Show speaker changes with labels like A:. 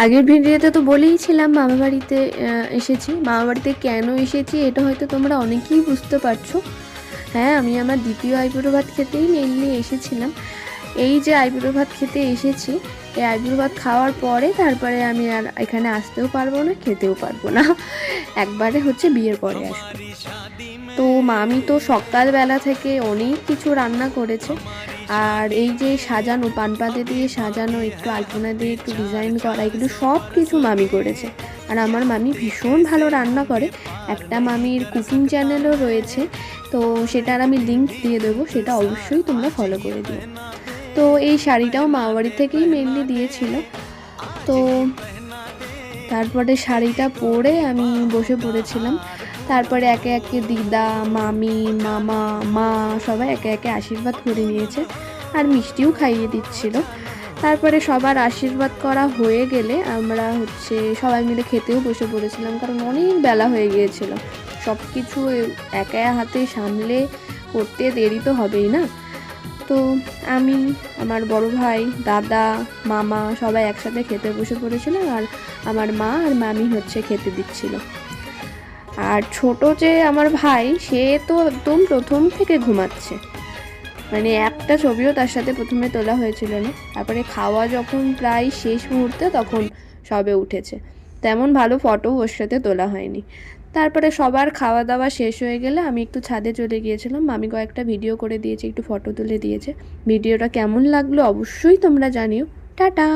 A: আগের ভিডিওতে তো বলেইছিলাম মামা বাড়িতে এসেছি। মামা বাড়িতে কেন এসেছি এটা হয়তো তোমরা অনেকেই বুঝতে পারছো। হ্যাঁ, আমি আমার দ্বিতীয় আইবুড়ো ভাত খেতেই মেনলি এসেছিলাম। এই যে আইবুড়ো ভাত খেতে এসেছি, এই আইবুড়ো ভাত খাওয়ার পরে তারপরে আমি আর এখানে আসতেও পারবো না, খেতেও পারবো না। একবারে হচ্ছে বিয়ের পরে আসবো। তো মামি তো সকালবেলা থেকে অনেক কিছু রান্না করেছে। আর এই যে সাজানো, পানপাতে দিয়ে সাজানো, একটু আলপনা দিয়ে একটু ডিজাইন করা, এগুলো সব কিছু মামি করেছে। আর আমার মামি ভীষণ ভালো রান্না করে। একটা মামির কুকিং চ্যানেলও রয়েছে, তো সেটার আমি লিঙ্ক দিয়ে দেবো, সেটা অবশ্যই তোমরা ফলো করে দিও। তো এই শাড়িটাও মামাবাড়ি থেকেই মেনলি দিয়েছিল। তো তারপরে শাড়িটা পরে আমি বসে পড়েছিলাম। তারপরে একে একে দিদা, মামি, মামা, মা সবাই একে একে আশীর্বাদ করে নিয়েছে আর মিষ্টিও খাইয়ে দিচ্ছিল। তারপরে সবার আশীর্বাদ করা হয়ে গেলে আমরা হচ্ছে সবাই মিলে খেতেও বসে পড়েছিলাম, কারণ অনেক বেলা হয়ে গিয়েছিল। সব কিছু একা হাতে সামলে করতে দেরি তো হবেই না। তো আমি, আমার বড় ভাই, দাদা, মামা সবাই একসাথে খেতে বসে পড়েছিলাম। আর আমার মা আর মামি হচ্ছে খেতে দিচ্ছিল। আর ছোট যে আমার ভাই, সে তো একদম প্রথম থেকে ঘুমাচ্ছে, মানে একটা ছবিও তার সাথে প্রথমে তোলা হয়েছিল না। তারপরে খাওয়া যখন প্রায় শেষ মুহূর্তে তখন সবে উঠেছে, তেমন ভালো ফটো ওর সাথে তোলা হয়নি। তারপরে সবার খাওয়া দাওয়া শেষ হয়ে গেলে আমি একটু ছাদে চলে গিয়েছিলাম। মামি কয়েকটা ভিডিও করে দিয়েছে, একটু ফটো তুলে দিয়েছে। ভিডিওটা কেমন লাগলো অবশ্যই তোমরা জানিও। টাটা।